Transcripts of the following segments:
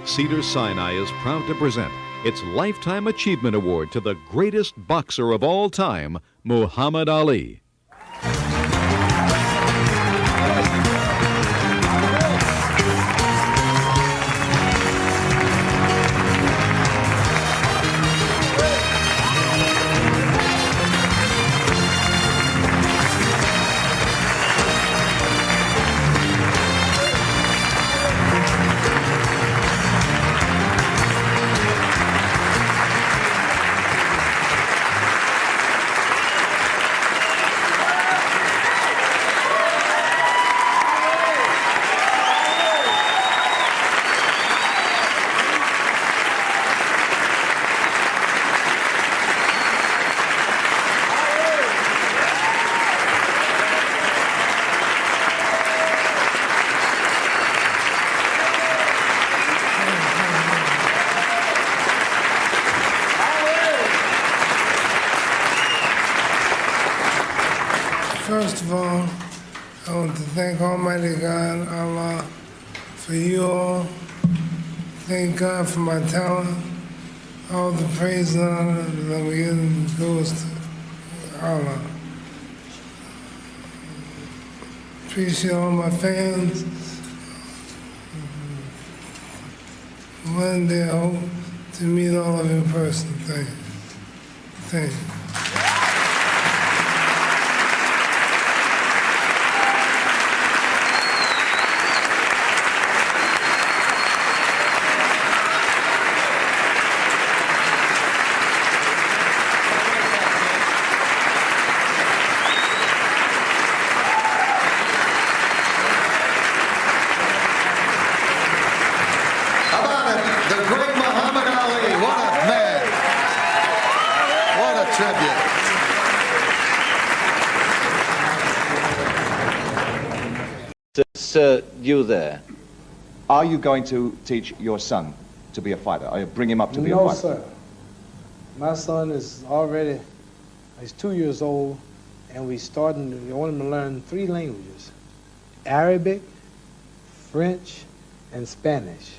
Cedars-Sinai is proud to present its Lifetime Achievement Award to the greatest boxer of all time, Muhammad Ali. First of all, I want to thank Almighty God, Allah, for you all. Thank God for my talent. All the praise and honor that we give goes to Allah. Appreciate all my fans. One day I hope to meet all of you in person. Thank you. Thank you. Sir, you there, are you going to teach your son to be a fighter? Are you bring him up to be a fighter? No, sir. My son is already, he's 2 years old, and we want him to learn 3 languages: Arabic, French, and Spanish.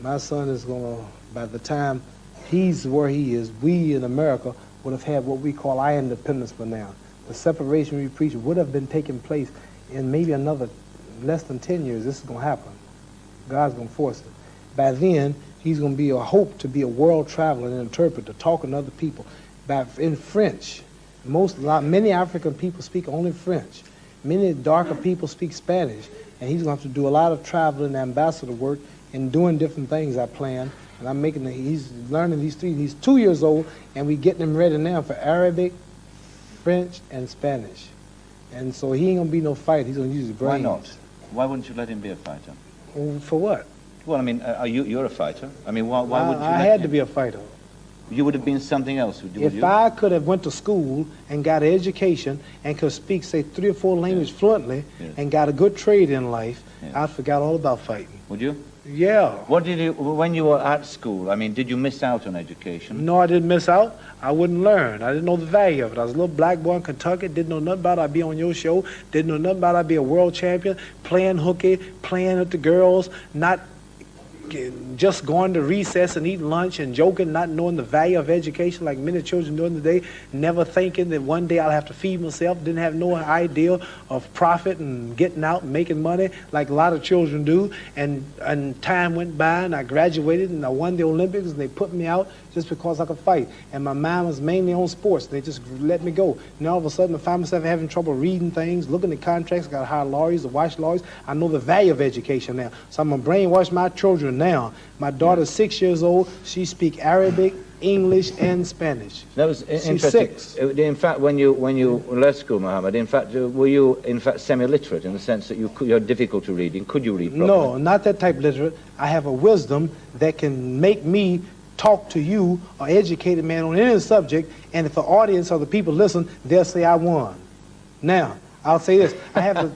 My son is going to, by the time he's where he is, we in America would have had what we call our independence by now. The separation we preach would have been taking place in maybe another less than 10 years. This is going to happen. God's going to force it. By then, he's going to be a hope to be a world traveler and interpreter, talking to other people. In French, many African people speak only French. Many darker people speak Spanish, and he's going to have to do a lot of traveling, ambassador work, and doing different things I plan. And I'm he's learning these 3. He's 2 years old, and we're getting him ready now for Arabic, French, and Spanish. And so he ain't gonna be no fighter. He's gonna use his brains. Why not? Why wouldn't you let him be a fighter? For what? Well, I mean, you're a fighter. I mean, why would you? I had to be a fighter. You would have been something else. If I could have went to school and got an education and could speak, say, 3 or 4 languages fluently, and got a good trade in life, I'd forgot all about fighting. Would you? Yeah. What did you, when you were at school, I mean, did you miss out on education? No, I didn't miss out. I wouldn't learn. I didn't know the value of it. I was a little black boy in Kentucky, didn't know nothing about it. I'd be on your show, didn't know nothing about it. I'd be a world champion, playing hooky, playing with the girls, not just going to recess and eating lunch and joking, not knowing the value of education like many children do today, never thinking that one day I'll have to feed myself, didn't have no idea of profit and getting out and making money like a lot of children do. And time went by and I graduated and I won the Olympics and they put me out just because I could fight. And my mind was mainly on sports. They just let me go. And all of a sudden I found myself having trouble reading things, looking at contracts, got to hire lawyers to watch lawyers. I know the value of education now. So I'm going to brainwash my children now. My daughter's 6 years old. She speaks Arabic, English, and Spanish. That was She's interesting. 6. In fact, when you left school, Muhammad, in fact, were you in fact semi-literate in the sense that you're difficult to reading? Could you read properly? No, not that type of literate. I have a wisdom that can make me talk to you, an educated man, on any subject, and if the audience or the people listen, they'll say I won. Now, I'll say this.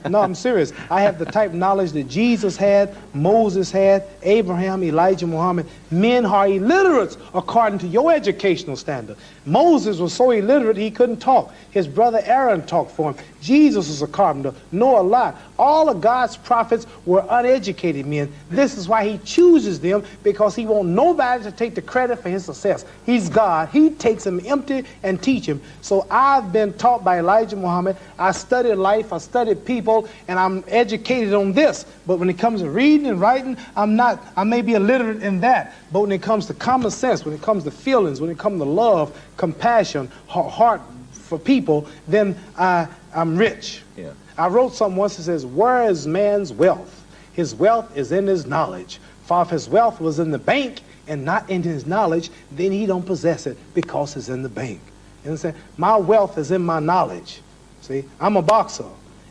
No, I'm serious. I have the type of knowledge that Jesus had, Moses had, Abraham, Elijah, Muhammad. Men are illiterate according to your educational standard. Moses was so illiterate he couldn't talk. His brother Aaron talked for him. Jesus was a carpenter. Noah lied. All of God's prophets were uneducated men. This is why he chooses them, because he wants nobody to take the credit for his success. He's God. He takes them empty and teach him. So I've been taught by Elijah Muhammad. I studied life. I studied people, and I'm educated on this. But when it comes to reading and writing, I may be illiterate in that. But when it comes to common sense, when it comes to feelings, when it comes to love, compassion, heart for people, then I'm rich. Yeah. I wrote something once that says, where is man's wealth? His wealth is in his knowledge. For if his wealth was in the bank and not in his knowledge, then he don't possess it because it's in the bank. You understand? My wealth is in my knowledge. See, I'm a boxer,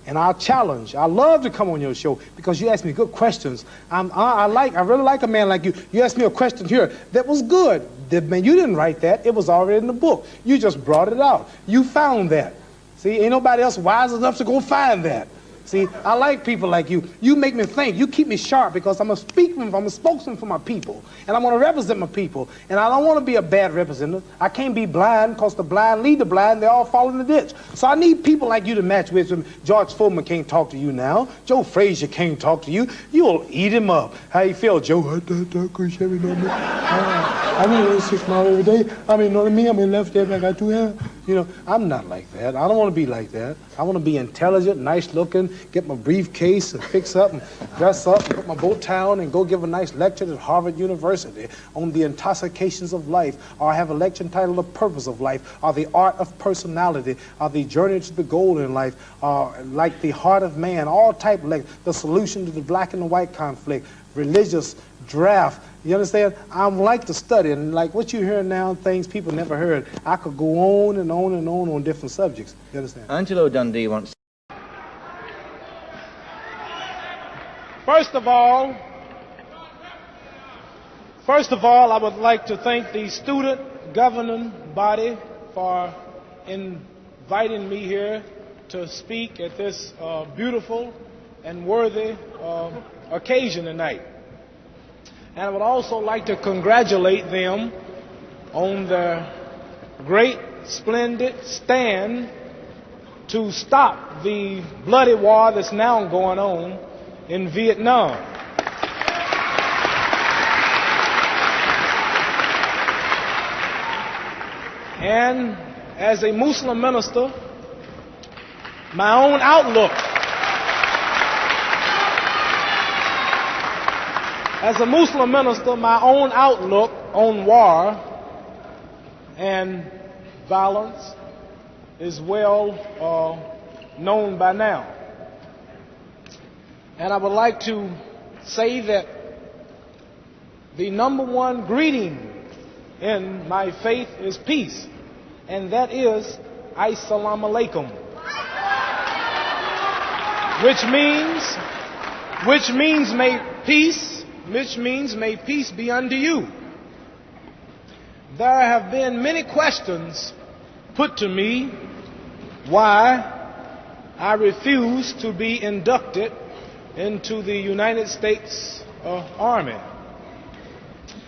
and I challenge. I love to come on your show because you ask me good questions. I really like a man like you. You asked me a question here that was good. Man, you didn't write that. It was already in the book. You just brought it out. You found that. See, ain't nobody else wise enough to go find that. See, I like people like you. You make me think. You keep me sharp because I'm a spokesman for my people. And I want to represent my people. And I don't want to be a bad representative. I can't be blind because the blind lead the blind. They all fall in the ditch. So I need people like you to match with them. George Foreman can't talk to you now. Joe Frazier can't talk to you. You'll eat him up. How you feel, Joe? I mean, 6 miles every day. I mean, you know what I mean? I'm in left hand. I got 2 hands. You know, I'm not like that. I don't want to be like that. I want to be intelligent, nice looking, get my briefcase and fix up and dress up and put my bow tie on and go give a nice lecture at Harvard University on the intoxications of life, or have a lecture entitled The Purpose of Life, or The Art of Personality, or The Journey to the Goal in Life, or like The Heart of Man, all type of lectures, The Solution to the Black and the White Conflict, religious draft. You understand? I like to study, and like what you hear now, things people never heard. I could go on and on and on different subjects. You understand? Angelo Dundee wants... First of all, I would like to thank the student governing body for inviting me here to speak at this beautiful and worthy occasion tonight. And I would also like to congratulate them on their great, splendid stand to stop the bloody war that's now going on in Vietnam. And as a Muslim minister, my own outlook on war and violence is well known by now. And I would like to say that the number one greeting in my faith is peace, and that is Assalamu alaikum, which means may peace be unto you. There have been many questions put to me why I refuse to be inducted into the United States Army,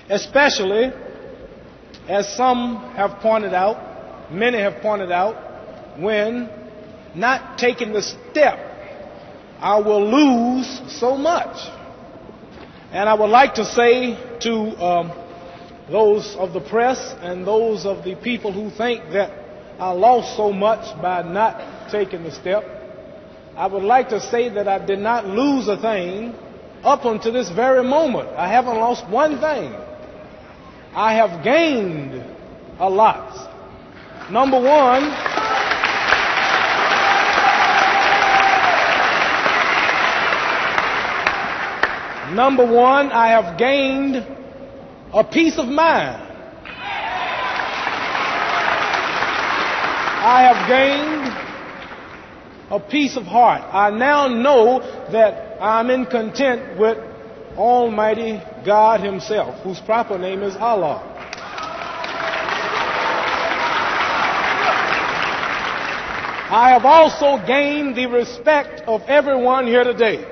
especially as some have pointed out, many have pointed out, when not taking the step, I will lose so much. And I would like to say to those of the press and those of the people who think that I lost so much by not taking the step, I would like to say that I did not lose a thing up until this very moment. I haven't lost one thing. I have gained a lot. Number one, I have gained a peace of mind. I have gained a peace of heart. I now know that I'm in content with Almighty God Himself, whose proper name is Allah. I have also gained the respect of everyone here today.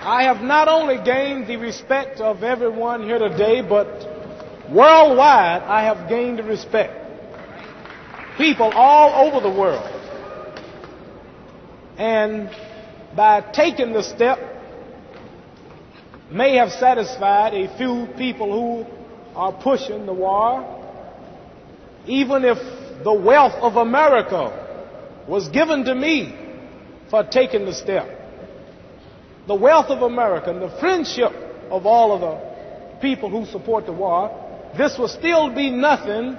I have not only gained the respect of everyone here today, but worldwide I have gained the respect. People all over the world. And by taking the step, may have satisfied a few people who are pushing the war. Even if the wealth of America was given to me for taking the step. The wealth of America and the friendship of all of the people who support the war, this will still be nothing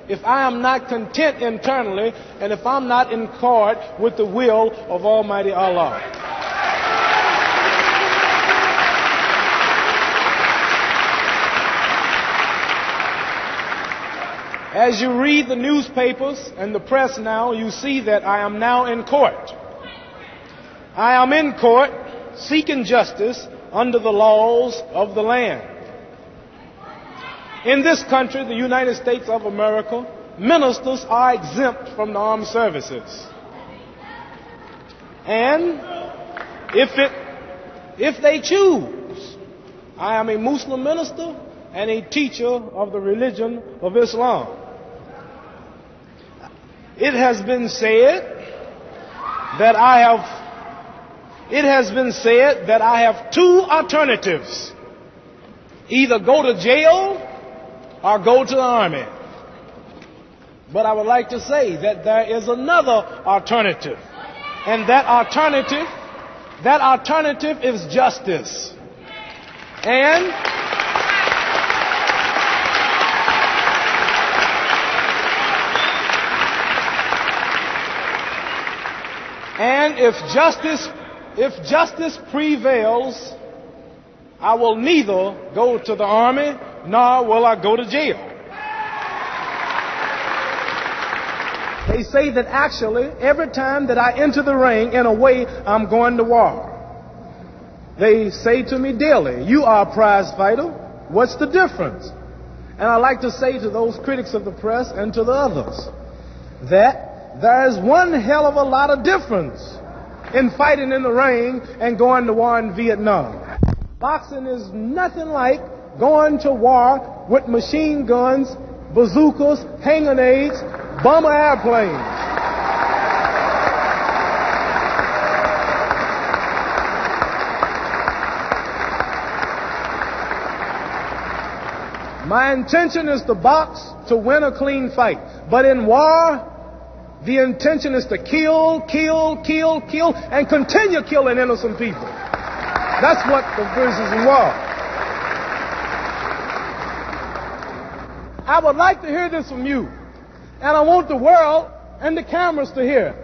if I am not content internally and if I'm not in accord with the will of Almighty Allah. As you read the newspapers and the press now, you see that I am now in court. I am in court seeking justice under the laws of the land. In this country, the United States of America, ministers are exempt from the armed services. And if they choose, I am a Muslim minister and a teacher of the religion of Islam. It has been said that I have two alternatives. Either go to jail or go to the army. But I would like to say that there is another alternative. And that alternative is justice. And if justice prevails, I will neither go to the army nor will I go to jail. They say that actually every time that I enter the ring, in a way, I'm going to war. They say to me daily, "You are a prize fighter. What's the difference?" And I like to say to those critics of the press and to the others that there is one hell of a lot of difference in fighting in the ring and going to war in Vietnam. Boxing is nothing like going to war with machine guns, bazookas, hand grenades, bomber airplanes. My intention is to box to win a clean fight. But in war, the intention is to kill, and continue killing innocent people. That's what the verses in war. I would like to hear this from you. And I want the world and the cameras to hear.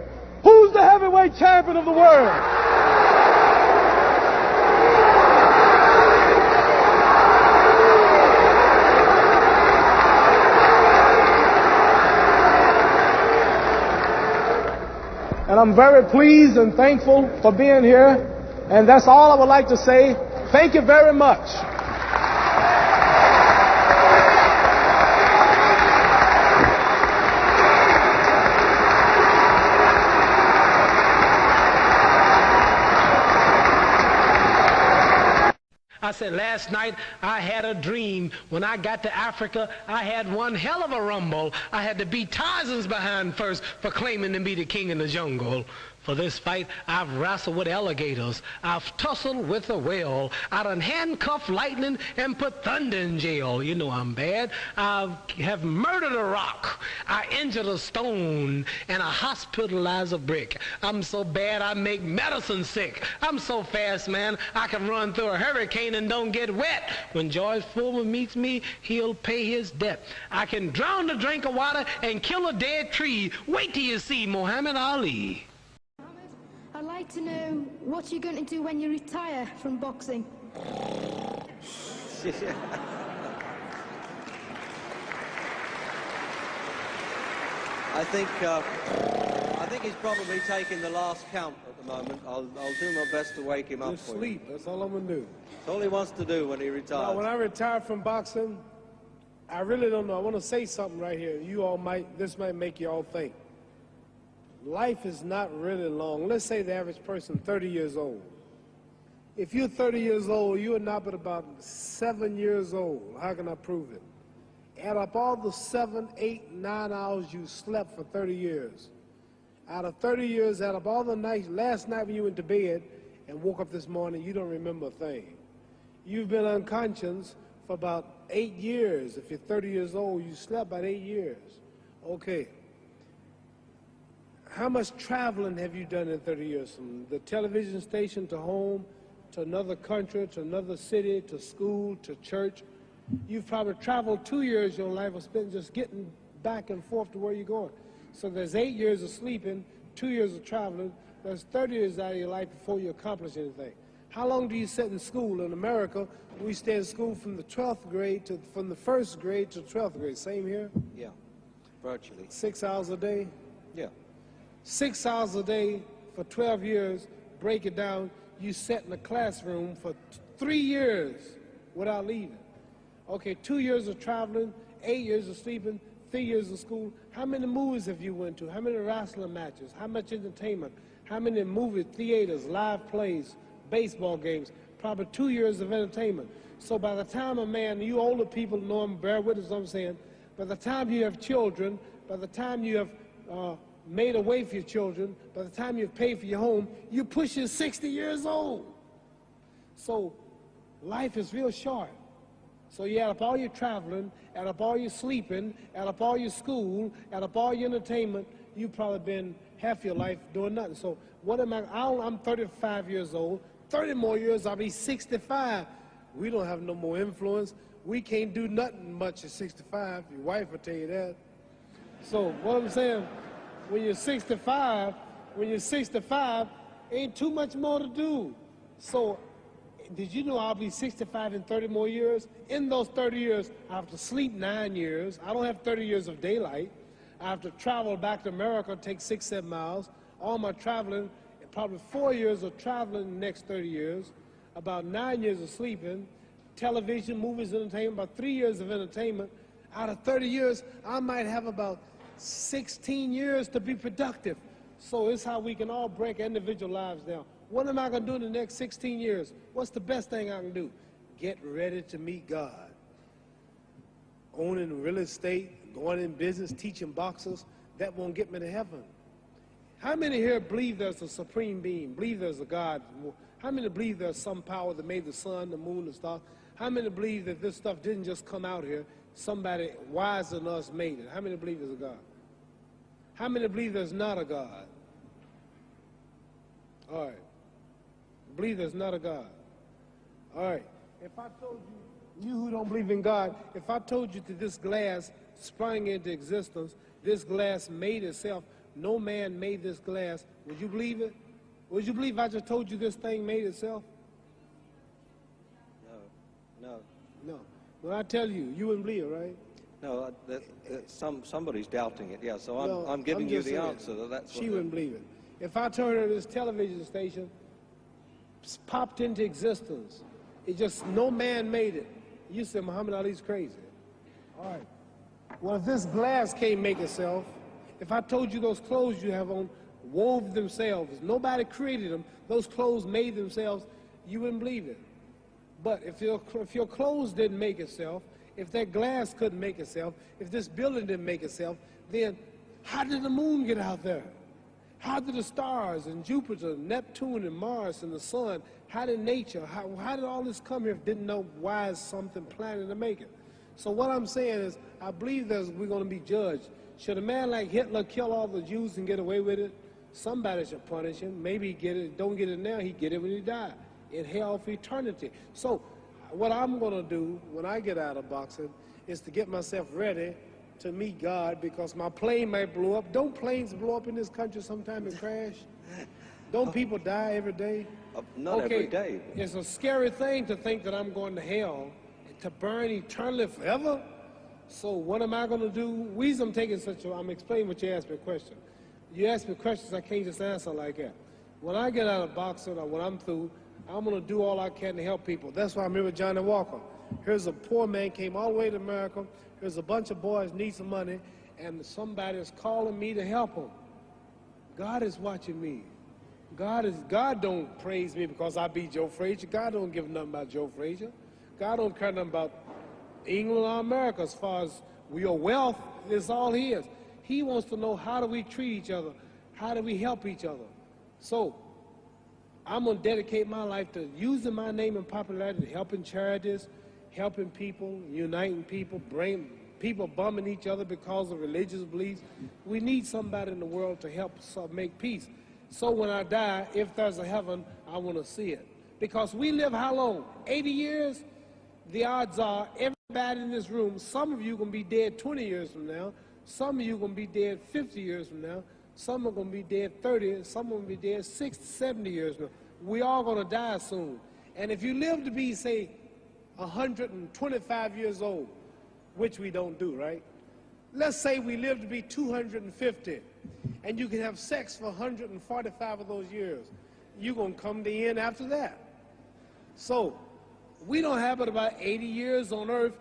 Who's the heavyweight champion of the world? And I'm very pleased and thankful for being here. And that's all I would like to say. Thank you very much. I said, last night I had a dream. When I got to Africa, I had one hell of a rumble. I had to beat Tarzan's behind first for claiming to be the king in the jungle. For this fight, I've wrestled with alligators. I've tussled with a whale. I done handcuffed lightning and put thunder in jail. You know I'm bad. I have murdered a rock. I injured a stone. And I hospitalized a brick. I'm so bad I make medicine sick. I'm so fast, man, I can run through a hurricane and don't get wet. When George Foreman meets me, he'll pay his debt. I can drown a drink of water and kill a dead tree. Wait till you see Muhammad Ali. I'd like to know what you're going to do when you retire from boxing. I think think he's probably taking the last count at the moment. I'll do my best to wake him up Just for you. sleep. That's all I'm going to do. That's all he wants to do when he retires. Now, when I retire from boxing, I really don't know. I want to say something right here. This might make you all think. Life is not really long. Let's say the average person 30 years old. If you're 30 years old, you are not but about 7 years old. How can I prove it? Add up all the 7, 8, 9 hours you slept for 30 years. Out of 30 years, add up all the nights, last night when you went to bed and woke up this morning, you don't remember a thing. You've been unconscious for about 8 years. If you're 30 years old, you slept about 8 years. Okay. How much traveling have you done in 30 years? From the television station to home, to another country, to another city, to school, to church. You've probably traveled 2 years your life was spent just getting back and forth to where you're going. So there's 8 years of sleeping, 2 years of traveling. There's 30 years out of your life before you accomplish anything. How long do you sit in school? In America, we stay in school from the 12th grade from the 1st grade to 12th grade. Same here? Yeah, virtually. 6 hours a day? Yeah. 6 hours a day for 12 years, break it down, you sat in the classroom for 3 years without leaving. Okay, 2 years of traveling, 8 years of sleeping, 3 years of school. How many movies have you went to? How many wrestling matches? How much entertainment? How many movie theaters, live plays, baseball games? Probably 2 years of entertainment. So by the time a man, you older people know him, bear witness what I'm saying, by the time you have children, by the time you have made a way for your children, by the time you've paid for your home, you're pushing 60 years old. So life is real short. So you add up all your traveling, add up all your sleeping, add up all your school, add up all your entertainment, you've probably been half your life doing nothing. So what am I'm 35 years old, 30 more years I'll be 65. We don't have no more influence. We can't do nothing much at 65. Your wife will tell you that. So what I'm saying, when you're 65, ain't too much more to do. So did you know I'll be 65 in 30 more years? In those 30 years, I have to sleep 9 years. I don't have 30 years of daylight. I have to travel back to America, take 6, 7 miles. All my traveling, probably 4 years of traveling in the next 30 years, about 9 years of sleeping, television, movies, entertainment, about 3 years of entertainment. Out of 30 years, I might have about 16 years to be productive. So it's how we can all break individual lives down. What am I going to do in the next 16 years? What's the best thing I can do? Get ready to meet God. Owning real estate, going in business, teaching boxers, that won't get me to heaven. How many here believe there's a supreme being, believe there's a God? How many believe there's some power that made the sun, the moon, the stars? How many believe that this stuff didn't just come out here? Somebody wiser than us made it. How many believe there's a God? How many believe there's not a God? All right. Believe there's not a God. All right. If I told you who don't believe in God, if I told you that this glass sprang into existence, this glass made itself, no man made this glass, would you believe it? Would you believe I just told you this thing made itself? No. No. When I tell you, you wouldn't believe it, right? No, somebody's doubting it, yeah, so I'm giving you the answer. That's she wouldn't believe it. If I told her this television station popped into existence, it just, no man made it, you said Muhammad Ali's crazy. All right. Well, if this glass can't make itself, if I told you those clothes you have on wove themselves, nobody created them, those clothes made themselves, you wouldn't believe it. But if your clothes didn't make itself, if that glass couldn't make itself, if this building didn't make itself, then how did the moon get out there? How did the stars and Jupiter, Neptune and Mars and the sun, how did nature, how did all this come here if it didn't know why is something planning to make it? So what I'm saying is, I believe that we're going to be judged. Should a man like Hitler kill all the Jews and get away with it? Somebody should punish him. Maybe he get it, don't get it now, he get it when he die, in hell for eternity. So what I'm going to do when I get out of boxing is to get myself ready to meet God, because my plane might blow up. Don't planes blow up in this country sometime and crash? Don't people die every day? Not every day. It's a scary thing to think that I'm going to hell to burn eternally forever. So what am I going to do? I'm explaining what you asked me a question. You ask me questions I can't just answer like that. When I get out of boxing or when I'm through, I'm going to do all I can to help people. That's why I remember Johnny Walker. Here's a poor man, came all the way to America. Here's a bunch of boys need some money, and somebody is calling me to help them. God is watching me. God don't praise me because I beat Joe Frazier. God don't give nothing about Joe Frazier. God don't care nothing about England or America as far as your wealth is all his. He wants to know, how do we treat each other? How do we help each other? So I'm going to dedicate my life to using my name and popularity, helping charities, helping people, uniting people, bring people bumming each other because of religious beliefs. We need somebody in the world to help us make peace. So when I die, if there's a heaven, I want to see it. Because we live how long? 80 years? The odds are everybody in this room, some of you are going to be dead 20 years from now. Some of you are going to be dead 50 years from now. Some are going to be dead 30, some are going to be dead 60, 70 years from now. We all going to die soon. And if you live to be, say, 125 years old, which we don't do, right? Let's say we live to be 250, and you can have sex for 145 of those years. You're going to come to the end after that. So we don't have but about 80 years on earth.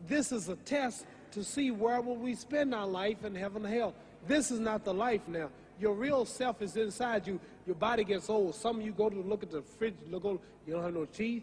This is a test to see where will we spend our life in heaven and hell. This is not the life now. Your real self is inside you. Your body gets old. Some of you go to look at the fridge, you don't have no teeth.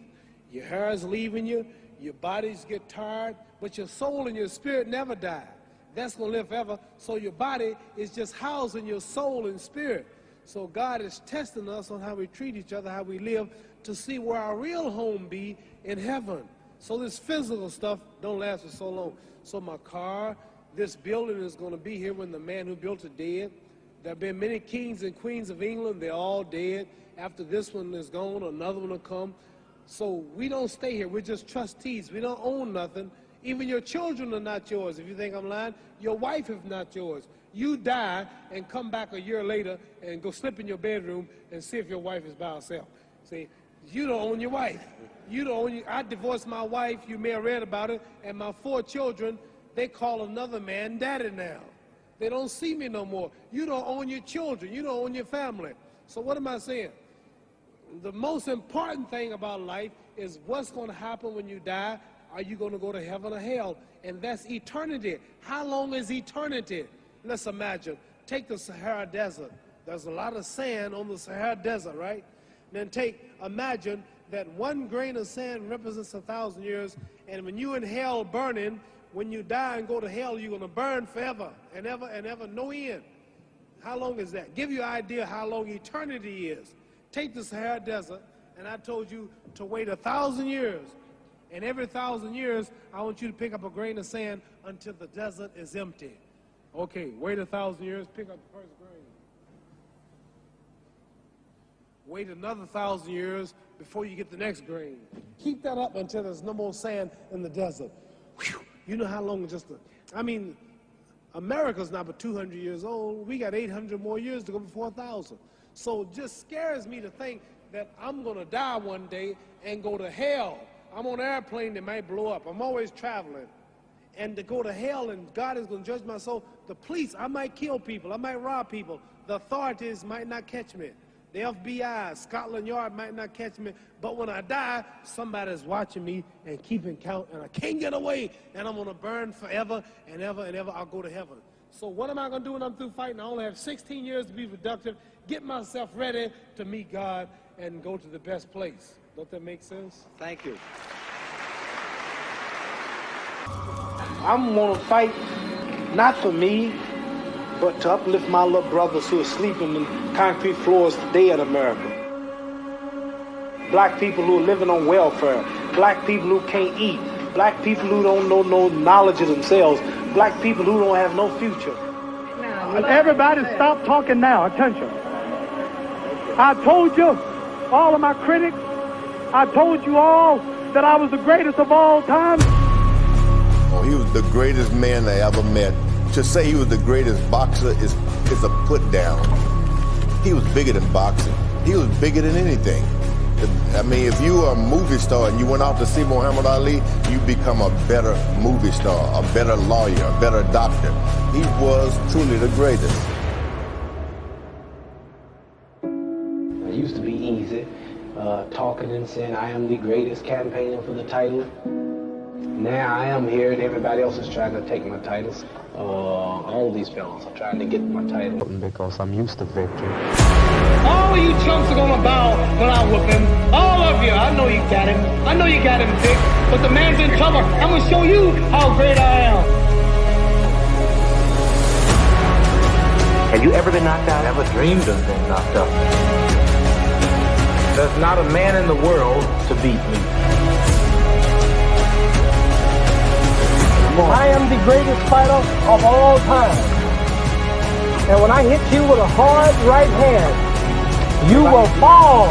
Your hair is leaving you. Your bodies get tired. But your soul and your spirit never die. That's going to live forever. So your body is just housing your soul and spirit. So God is testing us on how we treat each other, how we live, to see where our real home be in heaven. So this physical stuff don't last for so long. So my car, this building is going to be here when the man who built it dead. There have been many kings and queens of England. They're all dead. After this one is gone, another one will come. So we don't stay here. We're just trustees. We don't own nothing. Even your children are not yours. If you think I'm lying, your wife is not yours. You die and come back a year later and go slip in your bedroom and see if your wife is by herself. See, you don't own your wife. You don't own I divorced my wife. You may have read about it. And my 4 children, they call another man daddy now. They don't see me no more. You don't own your children. You don't own your family. So what am I saying? The most important thing about life is what's going to happen when you die. Are you going to go to heaven or hell? And that's eternity. How long is eternity? Let's imagine. Take the Sahara Desert. There's a lot of sand on the Sahara Desert, right? And then imagine that 1 grain of sand represents 1,000 years, and when you're in hell burning, when you die and go to hell, you're going to burn forever and ever and ever, no end. How long is that? Give you an idea how long eternity is. Take the Sahara Desert, and I told you to wait 1,000 years. And every 1,000 years, I want you to pick up a grain of sand until the desert is empty. Okay, wait 1,000 years, pick up the first grain. Wait another 1,000 years before you get the next grain. Keep that up until there's no more sand in the desert. Whew. You know how long America's not but 200 years old. We got 800 more years to go before 1,000. So it just scares me to think that I'm going to die one day and go to hell. I'm on an airplane that might blow up. I'm always traveling. And to go to hell and God is going to judge my soul. The police, I might kill people. I might rob people. The authorities might not catch me. The FBI, Scotland Yard might not catch me. But when I die, somebody's watching me and keeping count. And I can't get away. And I'm going to burn forever and ever and ever. I'll go to heaven. So what am I going to do when I'm through fighting? I only have 16 years to be productive. Get myself ready to meet God and go to the best place. Don't that make sense? Thank you. I'm going to fight not for me, but to uplift my little brothers who are sleeping in concrete floors today in America. Black people who are living on welfare. Black people who can't eat. Black people who don't know no knowledge of themselves. Black people who don't have no future. Everybody stop talking now. Attention. I told you, all of my critics, I told you all that I was the greatest of all time. Oh, he was the greatest man I ever met. To say he was the greatest boxer is a put down. He was bigger than boxing. He was bigger than anything. I mean, if you are a movie star and you went out to see Muhammad Ali, you become a better movie star, a better lawyer, a better doctor. He was truly the greatest. walking and saying I am the greatest, campaigning for the title. Now I am here and everybody else is trying to take my titles. All of these fellas are trying to get my title. Because I'm used to victory. All of you chumps are gonna bow when I whoop him. All of you. I know you got him. I know you got him, Dick. But the man's in trouble. I'm gonna show you how great I am. Have you ever been knocked out? Never dreamed of being knocked out. There's not a man in the world to beat me. I am the greatest fighter of all time. And when I hit you with a hard right hand, you will fall.